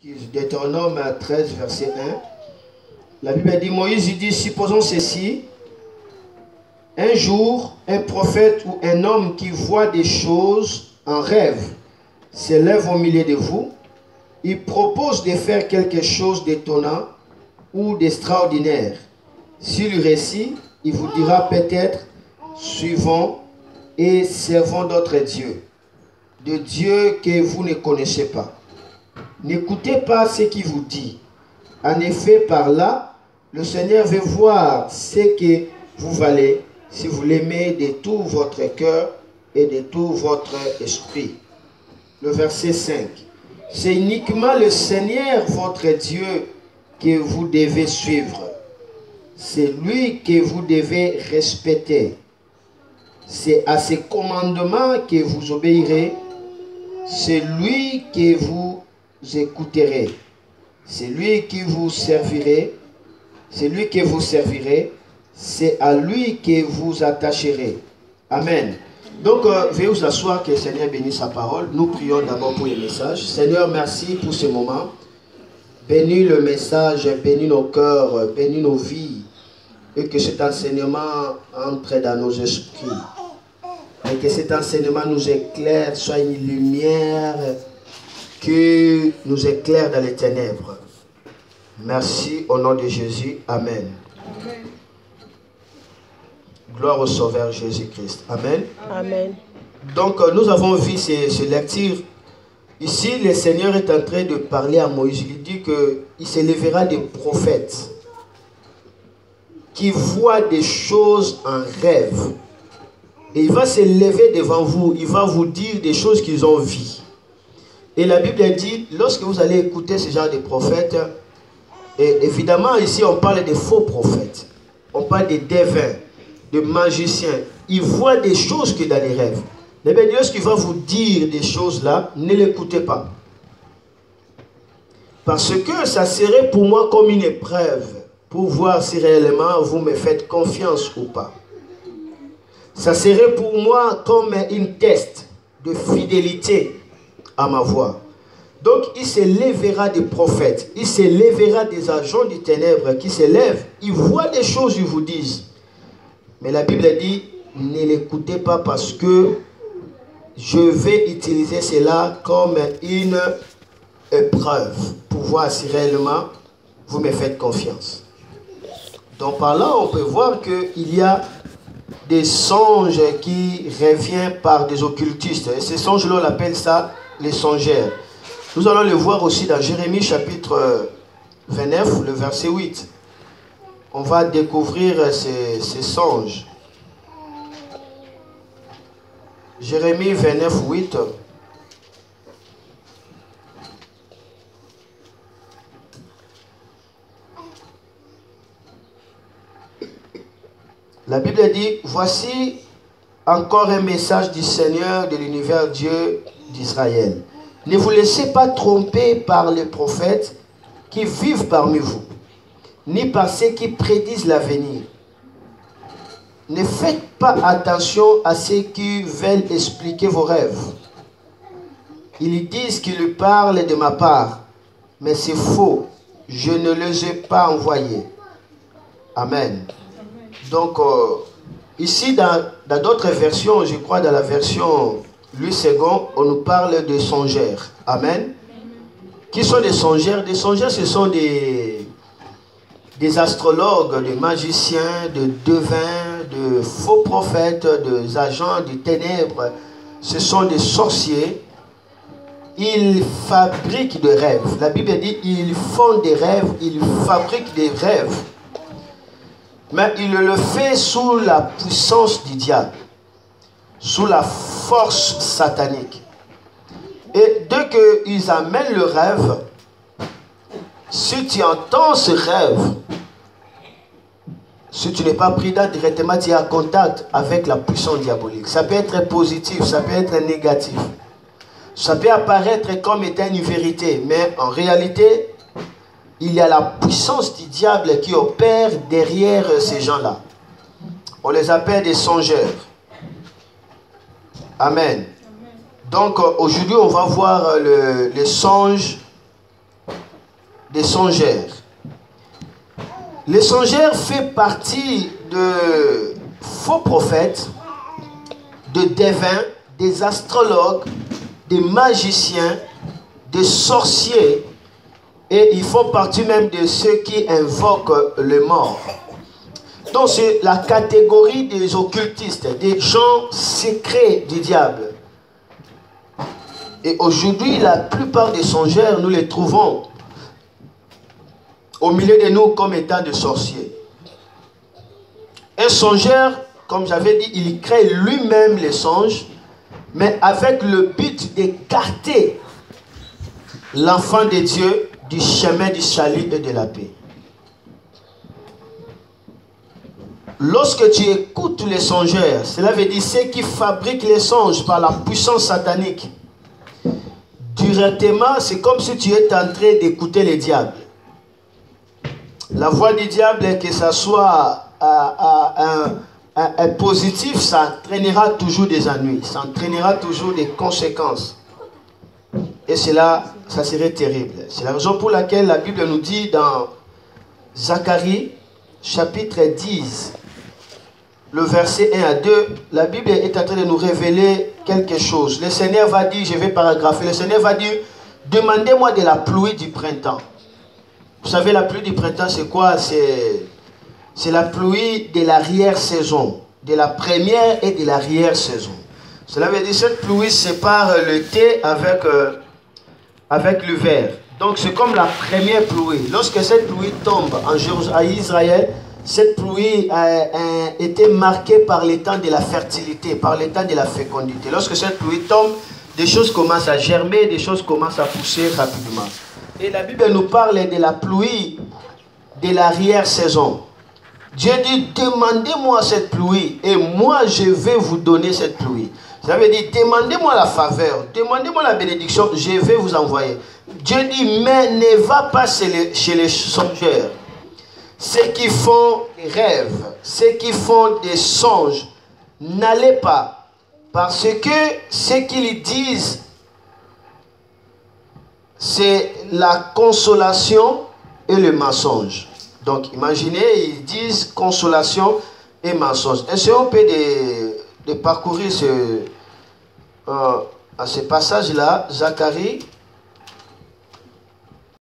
Deutéronome 13, verset 1. La Bible dit, Moïse dit, supposons ceci, un jour, un prophète ou un homme qui voit des choses en rêve s'élève au milieu de vous, il propose de faire quelque chose d'étonnant ou d'extraordinaire. S'il réussit, il vous dira peut-être, suivons et servons d'autres dieux, de dieux que vous ne connaissez pas. N'écoutez pas ce qu'il vous dit. En effet, par là, le Seigneur veut voir ce que vous valez si vous l'aimez de tout votre cœur et de tout votre esprit. Le verset 5. C'est uniquement le Seigneur, votre Dieu, que vous devez suivre. C'est lui que vous devez respecter. C'est à ses commandements que vous obéirez. C'est lui que vous écouterez. C'est lui qui vous servirez. C'est lui que vous servirez. C'est à lui que vous attacherez. Amen. Donc, veuillez vous asseoir, que le Seigneur bénisse sa parole. Nous prions d'abord pour le message. Seigneur, merci pour ce moment. Bénis le message, bénis nos cœurs, bénis nos vies. Et que cet enseignement entre dans nos esprits. Et que cet enseignement nous éclaire, soit une lumière qui nous éclaire dans les ténèbres. Merci au nom de Jésus. Amen. Amen. Gloire au Sauveur Jésus-Christ. Amen. Amen. Donc nous avons vu ces lectures. Ici, le Seigneur est en train de parler à Moïse. Il dit qu'il s'élèvera des prophètes qui voient des choses en rêve. Et il va se lever devant vous. Il va vous dire des choses qu'ils ont vues. Et la Bible dit, lorsque vous allez écouter ce genre de prophètes, et évidemment ici on parle de faux prophètes. On parle de devins, de magiciens. Ils voient des choses que dans les rêves. La Bible dit, lorsqu'il va vous dire des choses là, ne l'écoutez pas. Parce que ça serait pour moi comme une épreuve pour voir si réellement vous me faites confiance ou pas. Ça serait pour moi comme un test de fidélité à ma voix. Donc il se lèvera des prophètes, il se lèvera des agents des ténèbres qui se lèvent, ils voient des choses, ils vous disent. Mais la Bible dit, ne l'écoutez pas parce que je vais utiliser cela comme une épreuve pour voir si réellement vous me faites confiance. Donc par là, on peut voir qu'il y a des songes qui reviennent par des occultistes. Et ces songes-là, on appelle ça les songeurs. Nous allons le voir aussi dans Jérémie chapitre 29, le verset 8. On va découvrir ces songes. Jérémie 29, 8. La Bible dit, voici encore un message du Seigneur de l'univers, Dieu d'Israël. Ne vous laissez pas tromper par les prophètes qui vivent parmi vous, ni par ceux qui prédisent l'avenir. Ne faites pas attention à ceux qui veulent expliquer vos rêves. Ils disent qu'ils parlent de ma part, mais c'est faux. Je ne les ai pas envoyés. Amen. Donc, ici, dans d'autres versions, je crois dans la version Louis II, on nous parle de songeurs. Amen. Qui sont des songeurs? Des songeurs, ce sont des astrologues, des magiciens, des devins, de faux prophètes, des agents des ténèbres. Ce sont des sorciers. Ils fabriquent des rêves. La Bible dit, ils font des rêves, ils fabriquent des rêves. Mais il le fait sous la puissance du diable, sous la force satanique. Et dès qu'ils amènent le rêve, si tu entends ce rêve, si tu n'es pas prudent directement, tu es en contact avec la puissance diabolique. Ça peut être positif, ça peut être négatif. Ça peut apparaître comme étant une vérité, mais en réalité, il y a la puissance du diable qui opère derrière ces gens-là. On les appelle des songeurs. Amen. Donc aujourd'hui, on va voir les songes des songeurs. Les songeurs font partie de faux prophètes, de devins, des astrologues, des magiciens, des sorciers, et ils font partie même de ceux qui invoquent le mort. Donc c'est la catégorie des occultistes, des gens secrets du diable. Et aujourd'hui, la plupart des songeurs, nous les trouvons au milieu de nous comme étant des sorciers. Un songeur, comme j'avais dit, il crée lui-même les songes, mais avec le but d'écarter l'enfant de Dieu du chemin du salut et de la paix. Lorsque tu écoutes les songeurs, cela veut dire ceux qui fabriquent les songes par la puissance satanique. Directement, c'est comme si tu étais en train d'écouter les diables. La voix du diable, que ça soit un positif, ça entraînera toujours des ennuis, ça entraînera toujours des conséquences. Et cela, ça serait terrible. C'est la raison pour laquelle la Bible nous dit dans Zacharie, chapitre 10, le verset 1 à 2, la Bible est en train de nous révéler quelque chose. Le Seigneur va dire, je vais paragrapher, le Seigneur va dire, demandez-moi de la pluie du printemps. Vous savez, la pluie du printemps, c'est quoi? C'est la pluie de l'arrière-saison, de la première et de l'arrière-saison. Cela veut dire que cette pluie sépare l'été avec l'hiver. Donc c'est comme la première pluie. Lorsque cette pluie tombe à Israël, cette pluie a été marquée par le temps de la fertilité, par le temps de la fécondité. Lorsque cette pluie tombe, des choses commencent à germer, des choses commencent à pousser rapidement. Et la Bible nous parle de la pluie de l'arrière-saison. Dieu dit, demandez-moi cette pluie et moi je vais vous donner cette pluie. Ça veut dire, demandez-moi la faveur, demandez-moi la bénédiction, je vais vous envoyer. Dieu dit, mais ne va pas chez les songeurs. Ceux qui font des rêves, ceux qui font des songes, n'allez pas. Parce que ce qu'ils disent, c'est la consolation et le mensonge. Donc imaginez, ils disent consolation et mensonge. Essayons un peu de parcourir ce passage-là, Zacharie